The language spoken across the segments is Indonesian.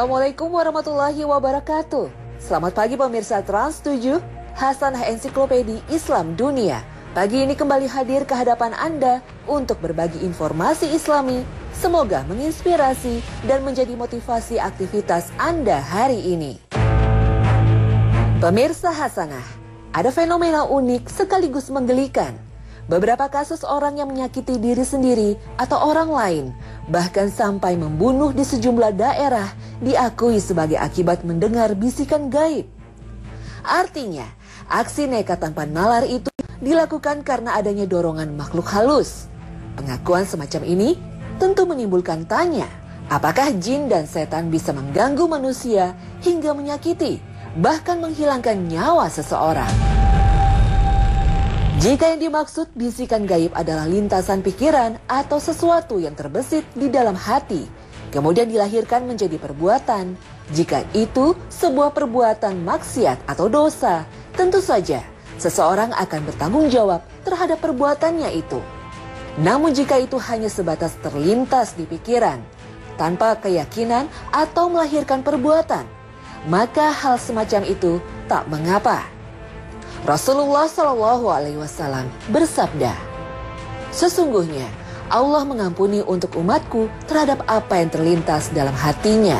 Assalamualaikum warahmatullahi wabarakatuh. Selamat pagi pemirsa Trans 7, Hasanah Ensiklopedi Islam Dunia. Pagi ini kembali hadir ke hadapan Anda untuk berbagi informasi Islami. Semoga menginspirasi dan menjadi motivasi aktivitas Anda hari ini. Pemirsa Hasanah, ada fenomena unik sekaligus menggelikan. Beberapa kasus orang yang menyakiti diri sendiri atau orang lain, bahkan sampai membunuh di sejumlah daerah, diakui sebagai akibat mendengar bisikan gaib. Artinya, aksi nekat tanpa nalar itu dilakukan karena adanya dorongan makhluk halus. Pengakuan semacam ini tentu menimbulkan tanya, apakah jin dan setan bisa mengganggu manusia hingga menyakiti, bahkan menghilangkan nyawa seseorang? Jika yang dimaksud bisikan gaib adalah lintasan pikiran atau sesuatu yang terbesit di dalam hati, kemudian dilahirkan menjadi perbuatan, jika itu sebuah perbuatan maksiat atau dosa, tentu saja seseorang akan bertanggung jawab terhadap perbuatannya itu. Namun jika itu hanya sebatas terlintas di pikiran, tanpa keyakinan atau melahirkan perbuatan, maka hal semacam itu tak mengapa. Rasulullah SAW bersabda, "Sesungguhnya Allah mengampuni untuk umatku terhadap apa yang terlintas dalam hatinya,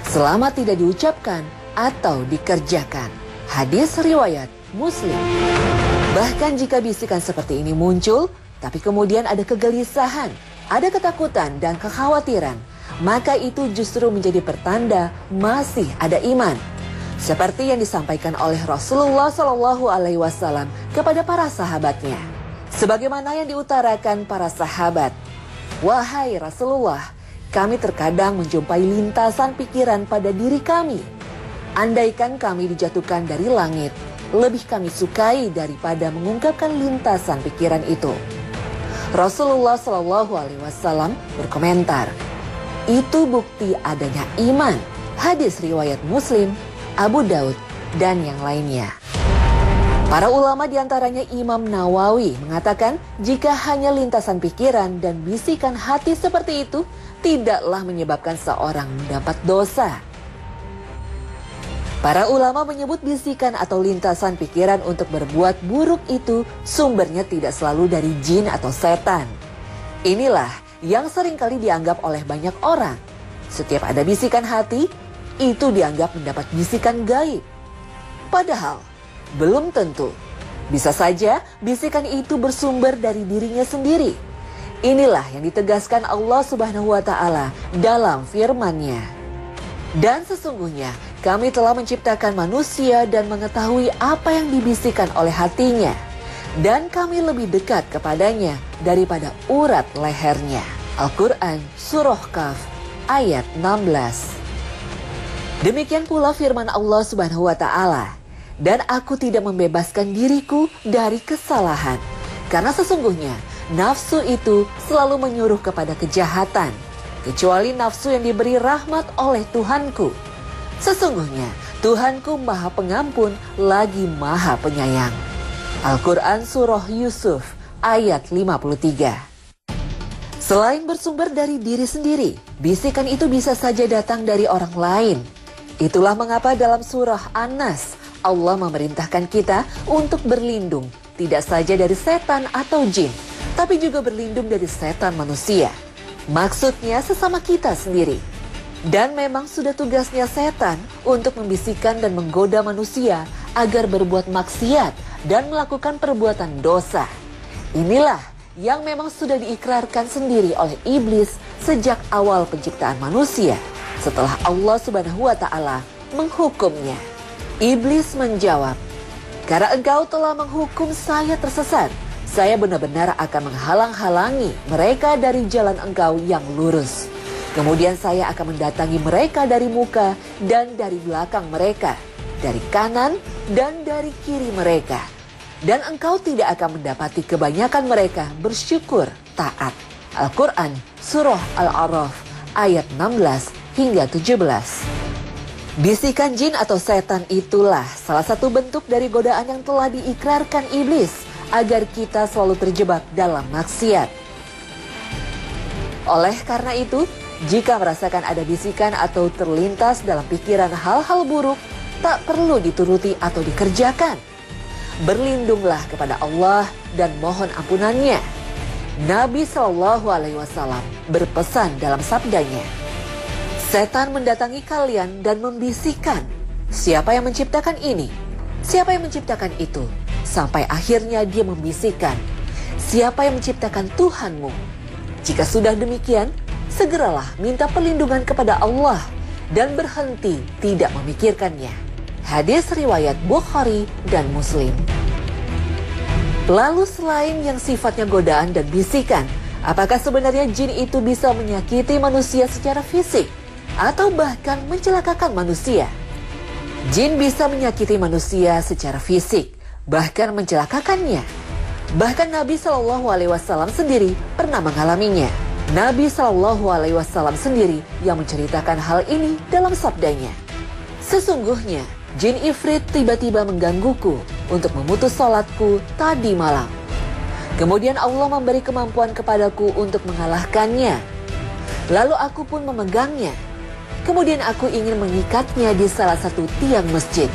selama tidak diucapkan atau dikerjakan." Hadis riwayat Muslim. Bahkan jika bisikan seperti ini muncul, tapi kemudian ada kegelisahan, ada ketakutan dan kekhawatiran, maka itu justru menjadi pertanda masih ada iman. Seperti yang disampaikan oleh Rasulullah SAW kepada para sahabatnya. Sebagaimana yang diutarakan para sahabat, "Wahai Rasulullah, kami terkadang menjumpai lintasan pikiran pada diri kami. Andaikan kami dijatuhkan dari langit, lebih kami sukai daripada mengungkapkan lintasan pikiran itu." Rasulullah SAW berkomentar, "Itu bukti adanya iman." Hadis riwayat Muslim, Abu Daud, dan yang lainnya. Para ulama diantaranya Imam Nawawi mengatakan jika hanya lintasan pikiran dan bisikan hati seperti itu tidaklah menyebabkan seorang mendapat dosa. Para ulama menyebut bisikan atau lintasan pikiran untuk berbuat buruk itu sumbernya tidak selalu dari jin atau setan. Inilah yang seringkali dianggap oleh banyak orang. Setiap ada bisikan hati, itu dianggap mendapat bisikan gaib. Padahal belum tentu. Bisa saja bisikan itu bersumber dari dirinya sendiri. Inilah yang ditegaskan Allah Subhanahu wa Ta'ala dalam firman-Nya. "Dan sesungguhnya kami telah menciptakan manusia dan mengetahui apa yang dibisikkan oleh hatinya, dan kami lebih dekat kepadanya daripada urat lehernya." Al-Quran Surah Kaf ayat 16. Demikian pula firman Allah Subhanahu wa Ta'ala, "Dan aku tidak membebaskan diriku dari kesalahan, karena sesungguhnya nafsu itu selalu menyuruh kepada kejahatan, kecuali nafsu yang diberi rahmat oleh Tuhanku. Sesungguhnya Tuhanku Maha Pengampun lagi Maha Penyayang." Al-Quran Surah Yusuf ayat 53. Selain bersumber dari diri sendiri, bisikan itu bisa saja datang dari orang lain. Itulah mengapa dalam surah An-Nas, Allah memerintahkan kita untuk berlindung tidak saja dari setan atau jin, tapi juga berlindung dari setan manusia. Maksudnya sesama kita sendiri. Dan memang sudah tugasnya setan untuk membisikkan dan menggoda manusia agar berbuat maksiat dan melakukan perbuatan dosa. Inilah yang memang sudah diikrarkan sendiri oleh iblis sejak awal penciptaan manusia, setelah Allah Subhanahu wa Ta'ala menghukumnya. Iblis menjawab, "Karena engkau telah menghukum saya tersesat, saya benar-benar akan menghalang-halangi mereka dari jalan engkau yang lurus. Kemudian saya akan mendatangi mereka dari muka dan dari belakang mereka, dari kanan dan dari kiri mereka. Dan engkau tidak akan mendapati kebanyakan mereka bersyukur taat." Al-Quran Surah Al-A'raf ayat 16 hingga 17. Bisikan jin atau setan itulah salah satu bentuk dari godaan yang telah diikrarkan iblis agar kita selalu terjebak dalam maksiat. Oleh karena itu, Jika merasakan ada bisikan atau terlintas dalam pikiran hal-hal buruk, tak perlu dituruti atau dikerjakan. Berlindunglah kepada Allah dan mohon ampunannya. Nabi Shallallahu Alaihi Wasallam berpesan dalam sabdanya, setan mendatangi kalian dan membisikkan, siapa yang menciptakan ini? Siapa yang menciptakan itu? Sampai akhirnya dia membisikkan, siapa yang menciptakan Tuhanmu? Jika sudah demikian, segeralah minta perlindungan kepada Allah dan berhenti tidak memikirkannya. Hadis riwayat Bukhari dan Muslim. Lalu selain yang sifatnya godaan dan bisikan, apakah sebenarnya jin itu bisa menyakiti manusia secara fisik atau bahkan mencelakakan manusia? Jin bisa menyakiti manusia secara fisik, bahkan mencelakakannya. Bahkan Nabi Shallallahu Alaihi Wasallam sendiri pernah mengalaminya. Nabi Shallallahu Alaihi Wasallam sendiri yang menceritakan hal ini dalam sabdanya. Sesungguhnya jin ifrit tiba-tiba menggangguku untuk memutus salatku tadi malam. Kemudian Allah memberi kemampuan kepadaku untuk mengalahkannya. Lalu aku pun memegangnya. Kemudian aku ingin mengikatnya di salah satu tiang masjid,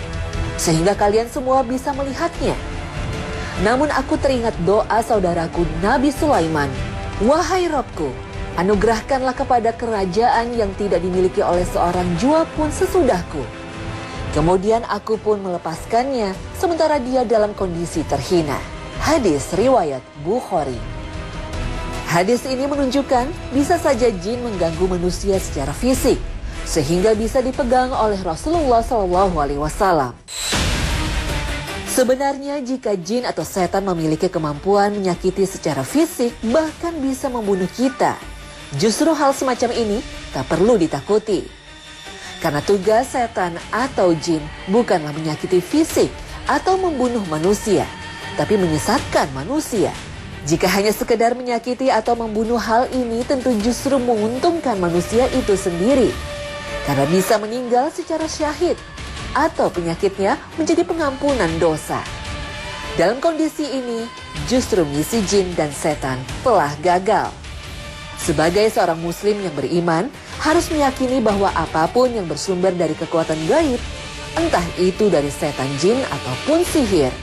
sehingga kalian semua bisa melihatnya. Namun aku teringat doa saudaraku Nabi Sulaiman, wahai Rabbku, anugerahkanlah kepada kerajaan yang tidak dimiliki oleh seorang jua pun sesudahku. Kemudian aku pun melepaskannya sementara dia dalam kondisi terhina. Hadis riwayat Bukhari. Hadis ini menunjukkan bisa saja jin mengganggu manusia secara fisik, sehingga bisa dipegang oleh Rasulullah SAW. Sebenarnya jika jin atau setan memiliki kemampuan menyakiti secara fisik, bahkan bisa membunuh kita, justru hal semacam ini tak perlu ditakuti. Karena tugas setan atau jin bukanlah menyakiti fisik atau membunuh manusia, tapi menyesatkan manusia. Jika hanya sekedar menyakiti atau membunuh, hal ini tentu justru menguntungkan manusia itu sendiri. Karena bisa meninggal secara syahid atau penyakitnya menjadi pengampunan dosa. Dalam kondisi ini, justru misi jin dan setan telah gagal. Sebagai seorang muslim yang beriman, harus meyakini bahwa apapun yang bersumber dari kekuatan gaib, entah itu dari setan, jin, ataupun sihir,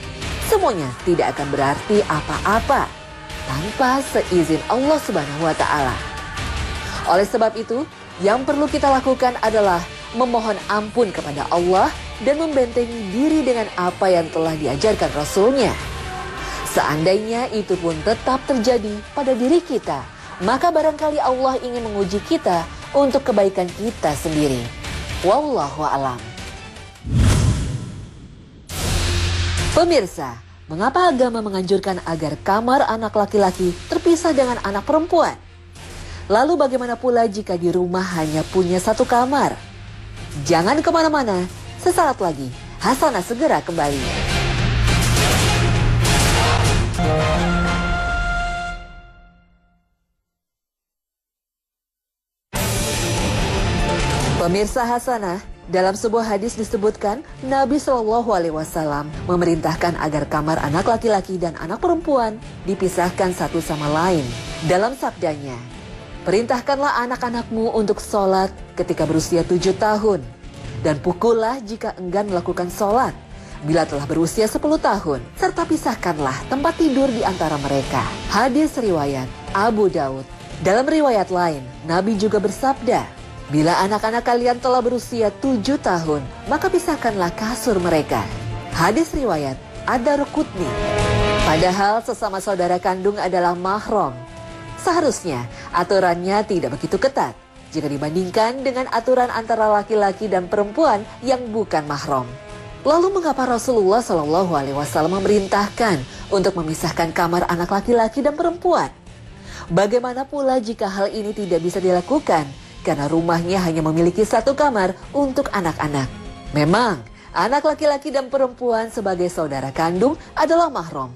semuanya tidak akan berarti apa-apa tanpa seizin Allah Subhanahu wa Ta'ala. Oleh sebab itu, yang perlu kita lakukan adalah memohon ampun kepada Allah dan membentengi diri dengan apa yang telah diajarkan Rasul-Nya. Seandainya itu pun tetap terjadi pada diri kita, maka barangkali Allah ingin menguji kita untuk kebaikan kita sendiri. Wallahu a'lam. Pemirsa, mengapa agama menganjurkan agar kamar anak laki-laki terpisah dengan anak perempuan? Lalu bagaimana pula jika di rumah hanya punya satu kamar? Jangan kemana-mana, sesaat lagi Hasanah segera kembali. Pemirsa Hasanah, dalam sebuah hadis disebutkan Nabi Shallallahu Alaihi Wasallam memerintahkan agar kamar anak laki-laki dan anak perempuan dipisahkan satu sama lain. Dalam sabdanya, perintahkanlah anak-anakmu untuk sholat ketika berusia 7 tahun dan pukullah jika enggan melakukan sholat bila telah berusia 10 tahun, serta pisahkanlah tempat tidur di antara mereka. Hadis riwayat Abu Daud. Dalam riwayat lain, Nabi juga bersabda, bila anak-anak kalian telah berusia 7 tahun, maka pisahkanlah kasur mereka. Hadis riwayat Ad-Darqutni. Padahal sesama saudara kandung adalah mahram. Seharusnya aturannya tidak begitu ketat jika dibandingkan dengan aturan antara laki-laki dan perempuan yang bukan mahram. Lalu mengapa Rasulullah SAW memerintahkan untuk memisahkan kamar anak laki-laki dan perempuan? Bagaimana pula jika hal ini tidak bisa dilakukan karena rumahnya hanya memiliki satu kamar untuk anak-anak? Memang, anak laki-laki dan perempuan sebagai saudara kandung adalah mahram.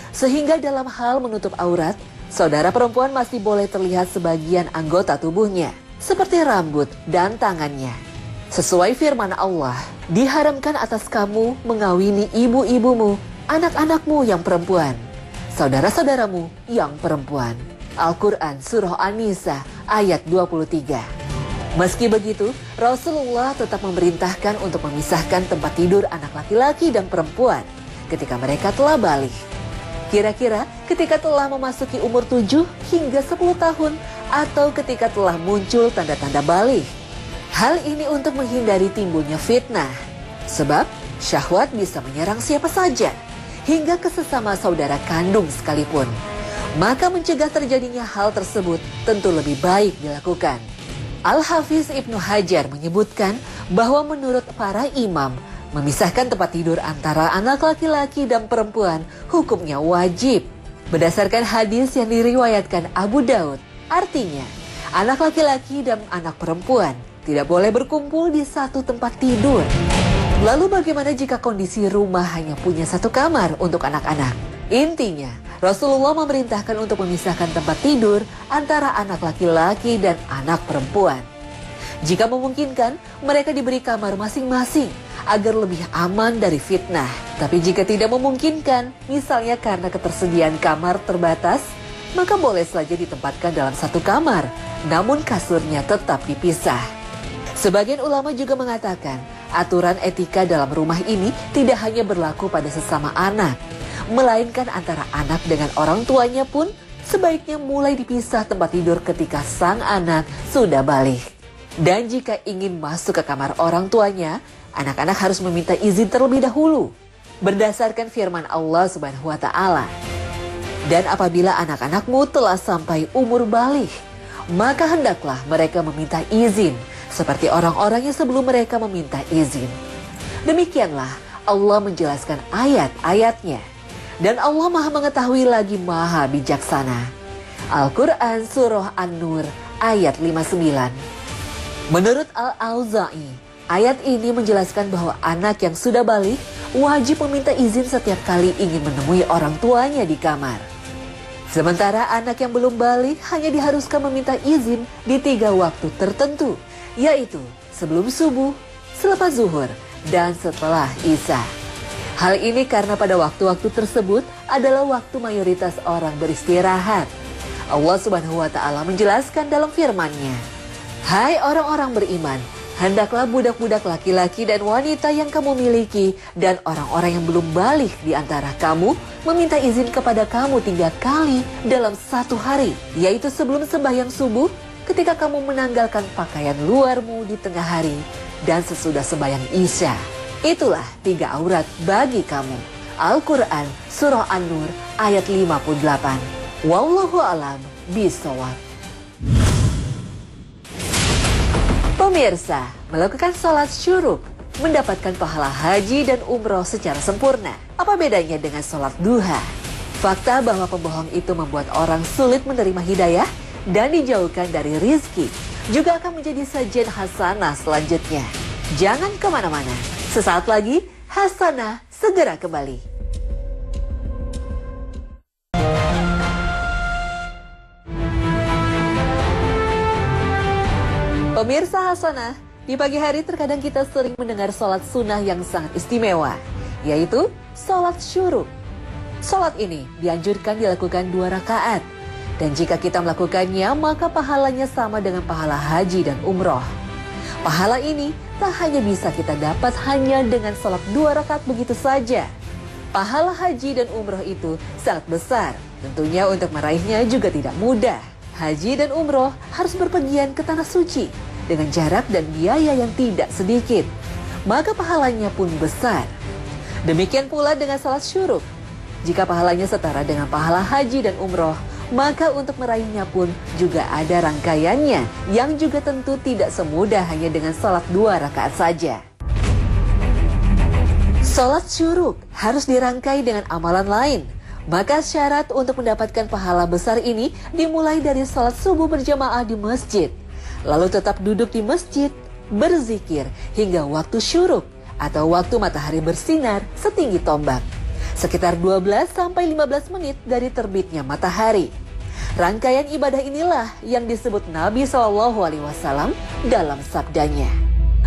Sehingga dalam hal menutup aurat, saudara perempuan masih boleh terlihat sebagian anggota tubuhnya, seperti rambut dan tangannya. Sesuai firman Allah, diharamkan atas kamu mengawini ibu-ibumu, anak-anakmu yang perempuan, saudara-saudaramu yang perempuan. Al-Quran Surah An-Nisa ayat 23. Meski begitu, Rasulullah tetap memerintahkan untuk memisahkan tempat tidur anak laki-laki dan perempuan ketika mereka telah balik. Kira-kira ketika telah memasuki umur 7 hingga 10 tahun atau ketika telah muncul tanda-tanda balik. Hal ini untuk menghindari timbulnya fitnah. Sebab syahwat bisa menyerang siapa saja, hingga ke sesama saudara kandung sekalipun. Maka mencegah terjadinya hal tersebut tentu lebih baik dilakukan. Al-Hafiz Ibnu Hajar menyebutkan bahwa menurut para imam, memisahkan tempat tidur antara anak laki-laki dan perempuan hukumnya wajib. Berdasarkan hadis yang diriwayatkan Abu Daud, artinya anak laki-laki dan anak perempuan tidak boleh berkumpul di satu tempat tidur. Lalu bagaimana jika kondisi rumah hanya punya satu kamar untuk anak-anak? Intinya, Rasulullah memerintahkan untuk memisahkan tempat tidur antara anak laki-laki dan anak perempuan. Jika memungkinkan, mereka diberi kamar masing-masing agar lebih aman dari fitnah. Tapi jika tidak memungkinkan, misalnya karena ketersediaan kamar terbatas, maka boleh saja ditempatkan dalam satu kamar, namun kasurnya tetap dipisah. Sebagian ulama juga mengatakan, aturan etika dalam rumah ini tidak hanya berlaku pada sesama anak, melainkan antara anak dengan orang tuanya pun sebaiknya mulai dipisah tempat tidur ketika sang anak sudah balik. Dan jika ingin masuk ke kamar orang tuanya, anak-anak harus meminta izin terlebih dahulu berdasarkan firman Allah Subhanahu wa taala. Dan apabila anak-anakmu telah sampai umur balik, maka hendaklah mereka meminta izin seperti orang-orang yang sebelum mereka meminta izin. Demikianlah Allah menjelaskan ayat-ayatnya. Dan Allah Maha Mengetahui lagi Maha Bijaksana. Al-Quran Surah An-Nur ayat 59. Menurut Al-Auza'i, ayat ini menjelaskan bahwa anak yang sudah balik wajib meminta izin setiap kali ingin menemui orang tuanya di kamar. Sementara anak yang belum balik hanya diharuskan meminta izin di 3 waktu tertentu, yaitu sebelum subuh, selepas zuhur, dan setelah isya. Hal ini karena pada waktu-waktu tersebut adalah waktu mayoritas orang beristirahat. Allah Subhanahu wa taala menjelaskan dalam firman-Nya, "Hai orang-orang beriman, hendaklah budak-budak laki-laki dan wanita yang kamu miliki dan orang-orang yang belum balik di antara kamu meminta izin kepada kamu 3 kali dalam satu hari, yaitu sebelum sembahyang subuh, ketika kamu menanggalkan pakaian luarmu di tengah hari, dan sesudah sembahyang isya. Itulah 3 aurat bagi kamu." Al-Quran Surah An-Nur ayat 58. Wallahu a'lam bishawab. Pemirsa, melakukan sholat syuruk mendapatkan pahala haji dan umroh secara sempurna. Apa bedanya dengan sholat duha? Fakta bahwa pembohong itu membuat orang sulit menerima hidayah dan dijauhkan dari rizki juga akan menjadi sajian hasanah selanjutnya. Jangan kemana-mana. Sesaat lagi, Hasanah segera kembali. Pemirsa Hasanah, di pagi hari terkadang kita sering mendengar sholat sunnah yang sangat istimewa, yaitu sholat syuruk. Sholat ini dianjurkan dilakukan 2 rakaat, dan jika kita melakukannya, maka pahalanya sama dengan pahala haji dan umroh. Pahala ini tak hanya bisa kita dapat hanya dengan sholat 2 rakaat begitu saja. Pahala haji dan umroh itu sangat besar. Tentunya untuk meraihnya juga tidak mudah. Haji dan umroh harus berpergian ke tanah suci dengan jarak dan biaya yang tidak sedikit. Maka pahalanya pun besar. Demikian pula dengan sholat syuruk. Jika pahalanya setara dengan pahala haji dan umroh, maka untuk meraihnya pun juga ada rangkaiannya yang juga tentu tidak semudah hanya dengan sholat 2 rakaat saja. Sholat syuruk harus dirangkai dengan amalan lain. Maka syarat untuk mendapatkan pahala besar ini dimulai dari sholat subuh berjamaah di masjid. Lalu tetap duduk di masjid, berzikir hingga waktu syuruk atau waktu matahari bersinar setinggi tombak. Sekitar 12-15 menit dari terbitnya matahari. Rangkaian ibadah inilah yang disebut Nabi SAW dalam sabdanya.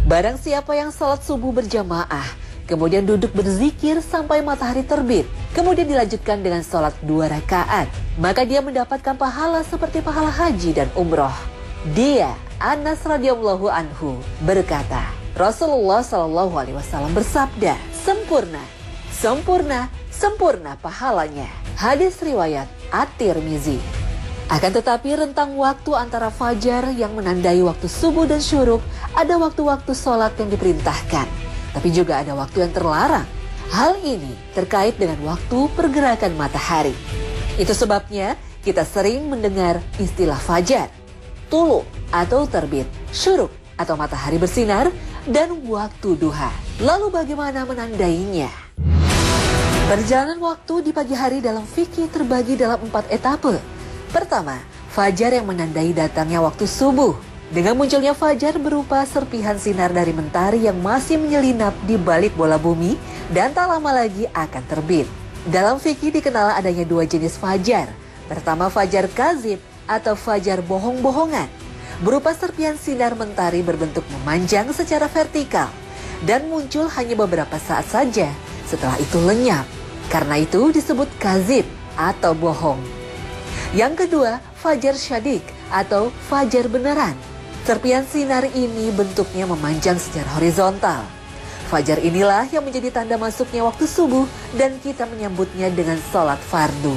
Barang siapa yang sholat subuh berjamaah, kemudian duduk berzikir sampai matahari terbit, kemudian dilanjutkan dengan sholat 2 rakaat, maka dia mendapatkan pahala seperti pahala haji dan umroh. Dia, Anas radhiyallahu anhu, berkata, Rasulullah Shallallahu Alaihi Wasallam bersabda, sempurna, sempurna, sempurna pahalanya. Hadis riwayat At-Tirmizi. Akan tetapi rentang waktu antara fajar yang menandai waktu subuh dan syuruk, ada waktu-waktu sholat yang diperintahkan, tapi juga ada waktu yang terlarang. Hal ini terkait dengan waktu pergerakan matahari. Itu sebabnya kita sering mendengar istilah fajar, tulu atau terbit, syuruk atau matahari bersinar, dan waktu duha. Lalu bagaimana menandainya? Perjalanan waktu di pagi hari dalam fikih terbagi dalam 4 etape. Pertama, fajar yang menandai datangnya waktu subuh. Dengan munculnya fajar berupa serpihan sinar dari mentari yang masih menyelinap di balik bola bumi dan tak lama lagi akan terbit. Dalam fikih dikenal adanya 2 jenis fajar. Pertama, fajar kazib atau fajar bohong-bohongan, berupa serpihan sinar mentari berbentuk memanjang secara vertikal dan muncul hanya beberapa saat saja, setelah itu lenyap. Karena itu disebut kazib atau bohong. Yang kedua, fajar syadik atau fajar beneran. Serpihan sinar ini bentuknya memanjang secara horizontal. Fajar inilah yang menjadi tanda masuknya waktu subuh dan kita menyambutnya dengan sholat fardu.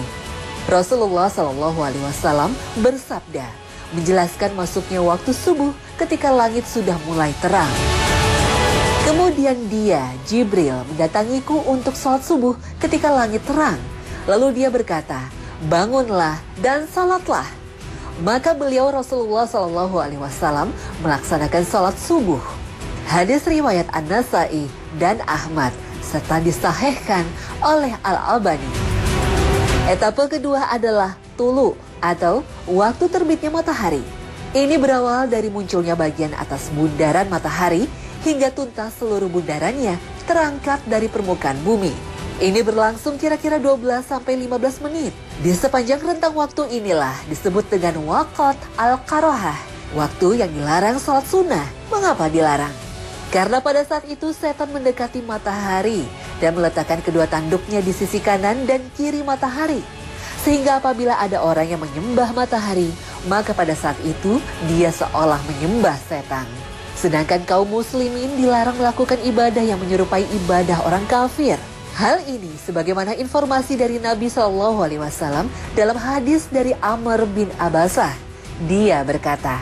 Rasulullah Shallallahu Alaihi Wasallam bersabda, menjelaskan masuknya waktu subuh ketika langit sudah mulai terang. Kemudian dia, Jibril, mendatangiku untuk sholat subuh ketika langit terang. Lalu dia berkata, bangunlah dan sholatlah. Maka beliau Rasulullah Shallallahu Alaihi Wasallam melaksanakan sholat subuh. Hadis riwayat An-Nasai dan Ahmad serta disahihkan oleh Al-Albani. Etape kedua adalah tulu atau waktu terbitnya matahari. Ini berawal dari munculnya bagian atas bundaran matahari hingga tuntas seluruh bundarannya terangkat dari permukaan bumi. Ini berlangsung kira-kira 12-15 menit. Di sepanjang rentang waktu inilah disebut dengan waqt al-karohah, waktu yang dilarang sholat sunnah. Mengapa dilarang? Karena pada saat itu setan mendekati matahari dan meletakkan kedua tanduknya di sisi kanan dan kiri matahari. Sehingga apabila ada orang yang menyembah matahari, maka pada saat itu dia seolah menyembah setan. Sedangkan kaum muslimin dilarang melakukan ibadah yang menyerupai ibadah orang kafir. Hal ini sebagaimana informasi dari Nabi Shallallahu Alaihi Wasallam dalam hadis dari Amr bin Abasah. Dia berkata,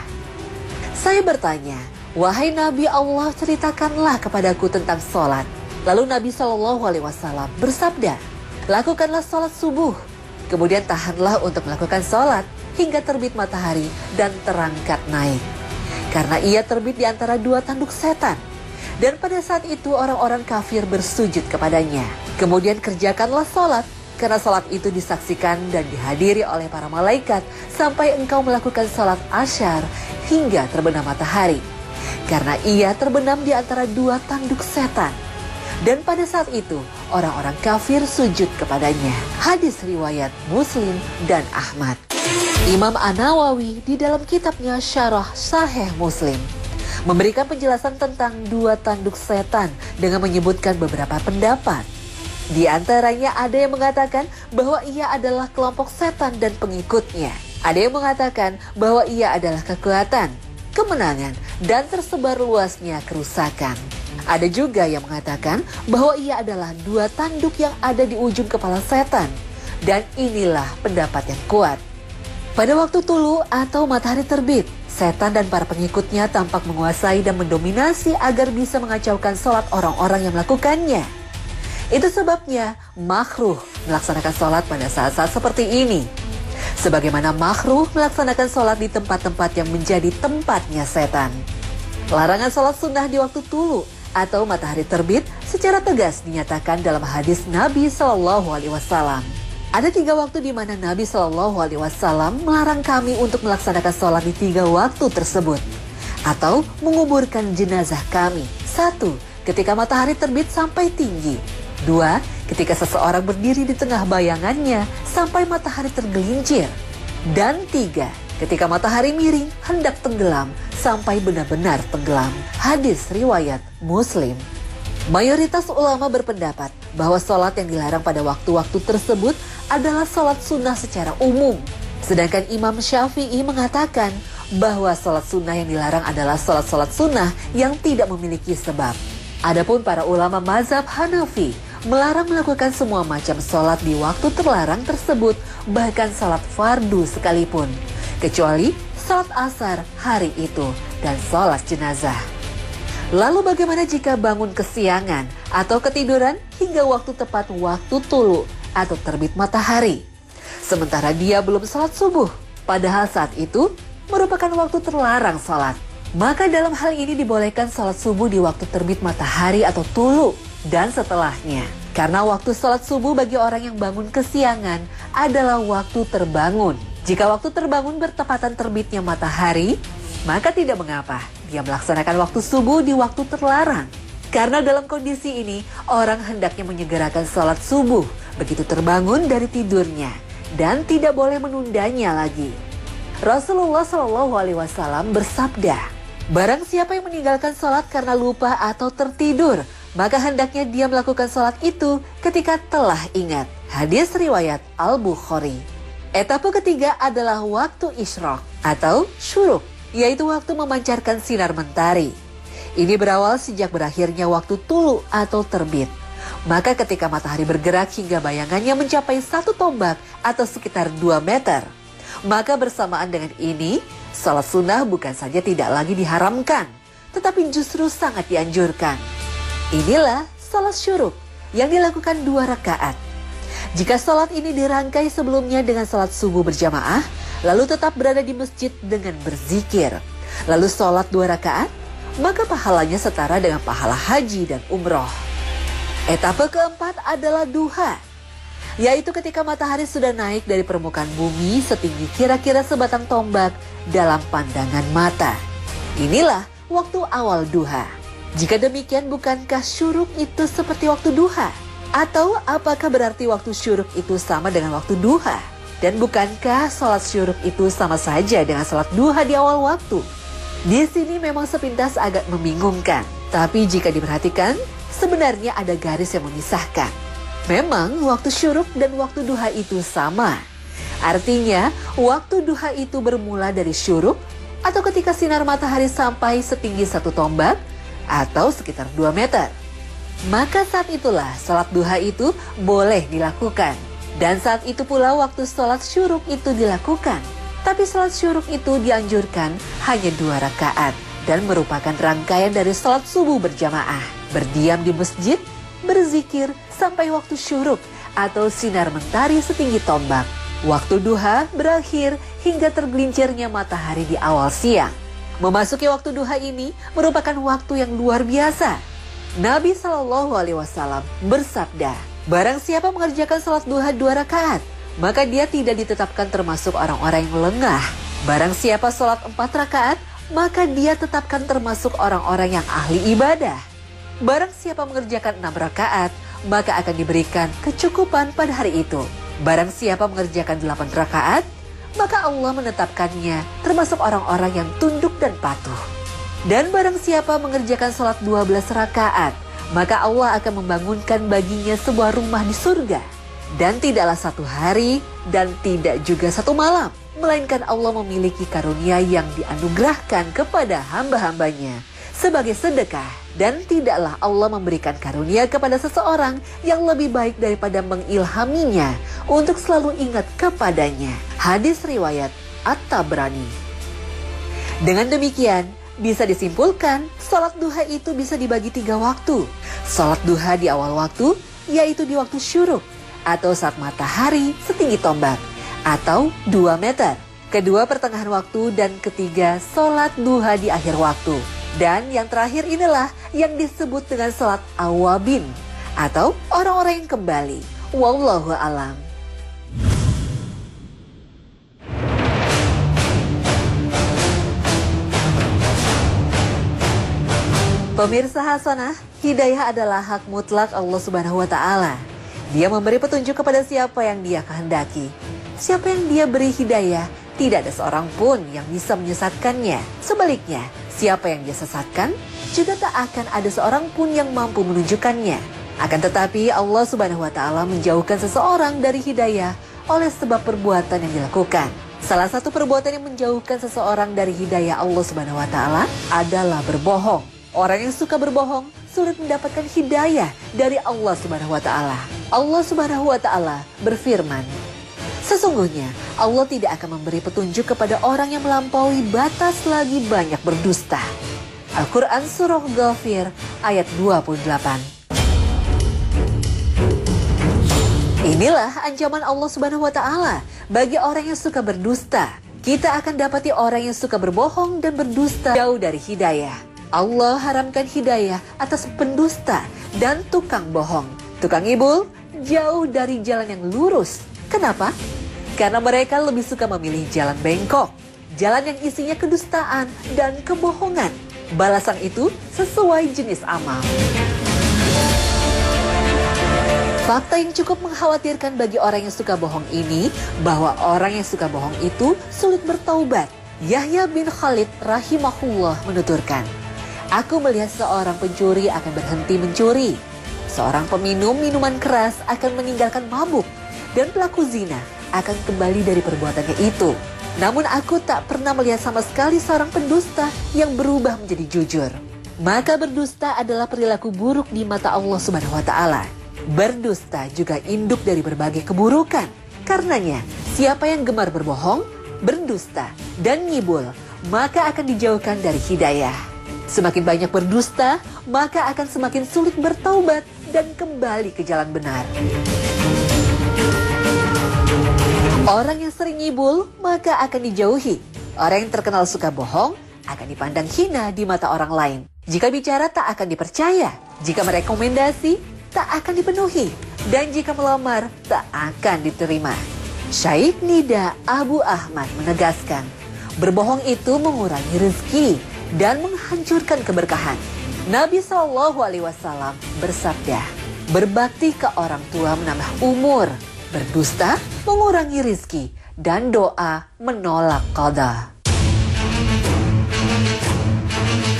saya bertanya, wahai Nabi Allah, ceritakanlah kepadaku tentang sholat. Lalu Nabi Shallallahu Alaihi Wasallam bersabda, lakukanlah sholat subuh, kemudian tahanlah untuk melakukan sholat hingga terbit matahari dan terangkat naik. Karena ia terbit di antara 2 tanduk setan. Dan pada saat itu orang-orang kafir bersujud kepadanya. Kemudian kerjakanlah sholat, karena sholat itu disaksikan dan dihadiri oleh para malaikat sampai engkau melakukan sholat asyar hingga terbenam matahari. Karena ia terbenam di antara 2 tanduk setan. Dan pada saat itu orang-orang kafir sujud kepadanya. Hadis riwayat Muslim dan Ahmad. Imam An-Nawawi di dalam kitabnya Syarah Sahih Muslim memberikan penjelasan tentang 2 tanduk setan dengan menyebutkan beberapa pendapat. Di antaranya ada yang mengatakan bahwa ia adalah kelompok setan dan pengikutnya. Ada yang mengatakan bahwa ia adalah kekuatan, kemenangan, dan tersebar luasnya kerusakan. Ada juga yang mengatakan bahwa ia adalah 2 tanduk yang ada di ujung kepala setan. Dan inilah pendapat yang kuat. Pada waktu tulu atau matahari terbit, setan dan para pengikutnya tampak menguasai dan mendominasi agar bisa mengacaukan sholat orang-orang yang melakukannya. Itu sebabnya makruh melaksanakan sholat pada saat-saat seperti ini. Sebagaimana makruh melaksanakan sholat di tempat-tempat yang menjadi tempatnya setan. Larangan sholat sunnah di waktu tulu atau matahari terbit secara tegas dinyatakan dalam hadis Nabi Shallallahu Alaihi Wasallam. Ada 3 waktu di mana Nabi Shallallahu Alaihi Wasallam melarang kami untuk melaksanakan sholat di 3 waktu tersebut, atau menguburkan jenazah kami. 1. Ketika matahari terbit sampai tinggi. 2. Ketika seseorang berdiri di tengah bayangannya sampai matahari tergelincir. Dan 3. Ketika matahari miring hendak tenggelam sampai benar-benar tenggelam. Hadis riwayat Muslim. Mayoritas ulama berpendapat bahwa sholat yang dilarang pada waktu-waktu tersebut adalah sholat sunnah secara umum. Sedangkan Imam Syafi'i mengatakan bahwa sholat sunnah yang dilarang adalah sholat-sholat sunnah yang tidak memiliki sebab. Adapun para ulama mazhab Hanafi melarang melakukan semua macam sholat di waktu terlarang tersebut, bahkan sholat fardu sekalipun, kecuali sholat asar hari itu dan sholat jenazah. Lalu bagaimana jika bangun kesiangan atau ketiduran hingga waktu tepat waktu tulu atau terbit matahari? Sementara dia belum sholat subuh, padahal saat itu merupakan waktu terlarang sholat. Maka dalam hal ini dibolehkan sholat subuh di waktu terbit matahari atau tulu dan setelahnya. Karena waktu sholat subuh bagi orang yang bangun kesiangan adalah waktu terbangun. Jika waktu terbangun bertepatan terbitnya matahari, maka tidak mengapa dia melaksanakan waktu subuh di waktu terlarang. Karena dalam kondisi ini, orang hendaknya menyegerakan sholat subuh begitu terbangun dari tidurnya dan tidak boleh menundanya lagi. Rasulullah SAW bersabda, barang siapa yang meninggalkan sholat karena lupa atau tertidur, maka hendaknya dia melakukan sholat itu ketika telah ingat. Hadis riwayat Al-Bukhari. Etape ketiga adalah waktu isyraq atau syuruk, yaitu waktu memancarkan sinar mentari. Ini berawal sejak berakhirnya waktu tulu atau terbit. Maka ketika matahari bergerak hingga bayangannya mencapai 1 tombak atau sekitar 2 meter, maka bersamaan dengan ini, sholat sunnah bukan saja tidak lagi diharamkan, tetapi justru sangat dianjurkan. Inilah sholat syuruk yang dilakukan 2 rakaat. Jika sholat ini dirangkai sebelumnya dengan sholat subuh berjamaah, lalu tetap berada di masjid dengan berzikir, lalu sholat 2 rakaat, maka pahalanya setara dengan pahala haji dan umroh. Etape keempat adalah duha, yaitu ketika matahari sudah naik dari permukaan bumi setinggi kira-kira sebatang tombak dalam pandangan mata. Inilah waktu awal duha. Jika demikian, bukankah syuruk itu seperti waktu duha? Atau apakah berarti waktu syuruk itu sama dengan waktu duha? Dan bukankah sholat syuruk itu sama saja dengan sholat duha di awal waktu? Di sini memang sepintas agak membingungkan, tapi jika diperhatikan, sebenarnya ada garis yang memisahkan. Memang waktu syuruk dan waktu duha itu sama. Artinya, waktu duha itu bermula dari syuruk atau ketika sinar matahari sampai setinggi 1 tombak atau sekitar 2 meter. Maka saat itulah sholat duha itu boleh dilakukan. Dan saat itu pula waktu sholat syuruk itu dilakukan. Tapi sholat syuruk itu dianjurkan hanya 2 rakaat dan merupakan rangkaian dari sholat subuh berjamaah. Berdiam di masjid, berzikir sampai waktu syuruk atau sinar mentari setinggi tombak. Waktu duha berakhir hingga tergelincirnya matahari di awal siang. Memasuki waktu duha ini merupakan waktu yang luar biasa. Nabi SAW bersabda, barang siapa mengerjakan sholat duha 2 rakaat, maka dia tidak ditetapkan termasuk orang-orang yang lengah. Barang siapa sholat 4 rakaat, maka dia tetapkan termasuk orang-orang yang ahli ibadah. Barang siapa mengerjakan 6 rakaat, maka akan diberikan kecukupan pada hari itu. Barang siapa mengerjakan 8 rakaat, maka Allah menetapkannya termasuk orang-orang yang tunduk dan patuh. Dan barang siapa mengerjakan sholat 12 rakaat, maka Allah akan membangunkan baginya sebuah rumah di surga. Dan tidaklah 1 hari dan tidak juga 1 malam, melainkan Allah memiliki karunia yang dianugerahkan kepada hamba-hambanya sebagai sedekah. Dan tidaklah Allah memberikan karunia kepada seseorang yang lebih baik daripada mengilhaminya untuk selalu ingat kepadanya. Hadis riwayat At-Tabrani. Dengan demikian, bisa disimpulkan, sholat duha itu bisa dibagi 3 waktu. Sholat duha di awal waktu, yaitu di waktu syuruk, atau saat matahari setinggi tombak, atau 2 meter. Kedua pertengahan waktu, dan ketiga sholat duha di akhir waktu. Dan yang terakhir inilah yang disebut dengan sholat awabin, atau orang-orang yang kembali. Wallahu a'lam. Pemirsa Hasanah, hidayah adalah hak mutlak Allah Subhanahu wa Ta'ala. Dia memberi petunjuk kepada siapa yang Dia kehendaki. Siapa yang Dia beri hidayah, tidak ada seorang pun yang bisa menyesatkannya. Sebaliknya, Siapa yang dia sesatkan, juga tak akan ada seorang pun yang mampu menunjukkannya. Akan tetapi Allah Subhanahu wa Ta'ala menjauhkan seseorang dari hidayah oleh sebab perbuatan yang dilakukan. Salah satu perbuatan yang menjauhkan seseorang dari hidayah Allah Subhanahu wa Ta'ala adalah berbohong. Orang yang suka berbohong sulit mendapatkan hidayah dari Allah Subhanahu wa Ta'ala. Allah Subhanahu wa Ta'ala berfirman, sesungguhnya Allah tidak akan memberi petunjuk kepada orang yang melampaui batas lagi banyak berdusta. Al-Quran Surah Ghafir ayat 28. Inilah ancaman Allah Subhanahu wa Ta'ala bagi orang yang suka berdusta. Kita akan dapati orang yang suka berbohong dan berdusta jauh dari hidayah. Allah haramkan hidayah atas pendusta dan tukang bohong. Tukang ibul jauh dari jalan yang lurus. Kenapa? Karena mereka lebih suka memilih jalan bengkok, jalan yang isinya kedustaan dan kebohongan. Balasan itu sesuai jenis amal. Fakta yang cukup mengkhawatirkan bagi orang yang suka bohong ini, bahwa orang yang suka bohong itu sulit bertaubat. Yahya bin Khalid rahimahullah menuturkan, aku melihat seorang pencuri akan berhenti mencuri, seorang peminum minuman keras akan meninggalkan mabuk, dan pelaku zina akan kembali dari perbuatannya itu. Namun aku tak pernah melihat sama sekali seorang pendusta yang berubah menjadi jujur. Maka berdusta adalah perilaku buruk di mata Allah Subhanahu wa Ta'ala. Berdusta juga induk dari berbagai keburukan. Karenanya, siapa yang gemar berbohong, berdusta, dan ngibul, maka akan dijauhkan dari hidayah. Semakin banyak berdusta, maka akan semakin sulit bertaubat dan kembali ke jalan benar. Orang yang sering ngibul, maka akan dijauhi. Orang yang terkenal suka bohong, akan dipandang hina di mata orang lain. Jika bicara, tak akan dipercaya. Jika merekomendasi, tak akan dipenuhi, dan jika melamar tak akan diterima. Syekh Nida Abu Ahmad menegaskan, berbohong itu mengurangi rezeki dan menghancurkan keberkahan. Nabi SAW bersabda, berbakti ke orang tua menambah umur, berdusta mengurangi rezeki, dan doa menolak qada.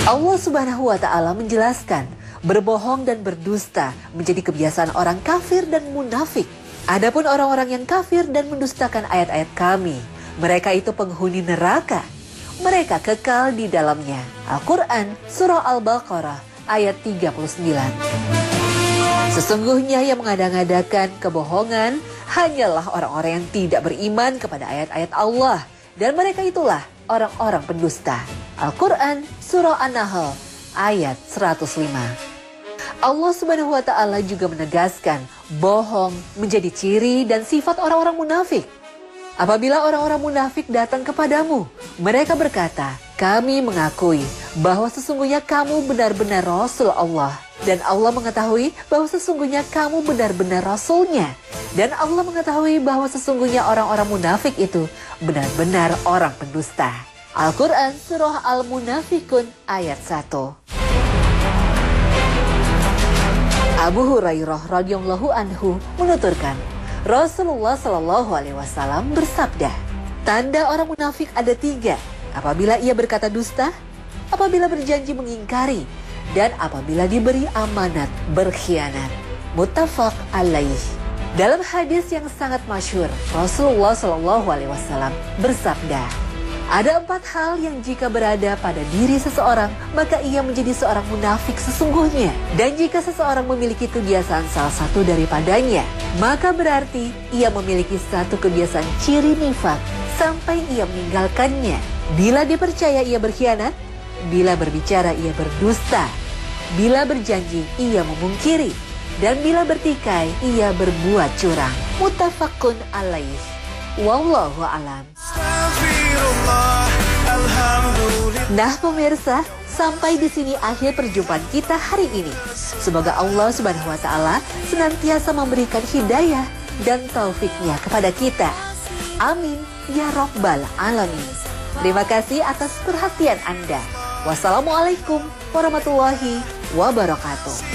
Allah Subhanahu wa Ta'ala menjelaskan, berbohong dan berdusta menjadi kebiasaan orang kafir dan munafik. Adapun orang-orang yang kafir dan mendustakan ayat-ayat kami, mereka itu penghuni neraka. Mereka kekal di dalamnya. Al-Quran Surah Al-Baqarah ayat 39. Sesungguhnya yang mengada-ngadakan kebohongan hanyalah orang-orang yang tidak beriman kepada ayat-ayat Allah. Dan mereka itulah orang-orang pendusta. Al-Quran Surah An-Nahl ayat 105. Allah Subhanahu wa Ta'ala juga menegaskan, bohong menjadi ciri dan sifat orang-orang munafik. Apabila orang-orang munafik datang kepadamu, mereka berkata, kami mengakui bahwa sesungguhnya kamu benar-benar Rasul Allah. Dan Allah mengetahui bahwa sesungguhnya kamu benar-benar Rasulnya. Dan Allah mengetahui bahwa sesungguhnya orang-orang munafik itu benar-benar orang pendusta. Al-Quran Surah Al-Munafikun ayat 1. Abu Hurairah radhiyallahu anhu menuturkan, Rasulullah Shallallahu Alaihi Wasallam bersabda, tanda orang munafik ada 3. Apabila ia berkata dusta, apabila berjanji mengingkari, dan apabila diberi amanat berkhianat. Muttafaq alaih. Dalam hadis yang sangat masyhur, Rasulullah Shallallahu Alaihi Wasallam bersabda, ada 4 hal yang jika berada pada diri seseorang, maka ia menjadi seorang munafik sesungguhnya. Dan jika seseorang memiliki kebiasaan salah satu daripadanya, maka berarti ia memiliki satu kebiasaan ciri nifak sampai ia meninggalkannya. Bila dipercaya ia berkhianat, bila berbicara ia berdusta, bila berjanji ia memungkiri, dan bila bertikai ia berbuat curang. Muttafaqun alaih. Wallahu a'lam. Nah pemirsa, sampai di sini akhir perjumpaan kita hari ini. Semoga Allah Subhanahu wa Ta'ala senantiasa memberikan hidayah dan taufiknya kepada kita. Amin ya Rabbal Alamin. Terima kasih atas perhatian Anda. Wassalamualaikum warahmatullahi wabarakatuh.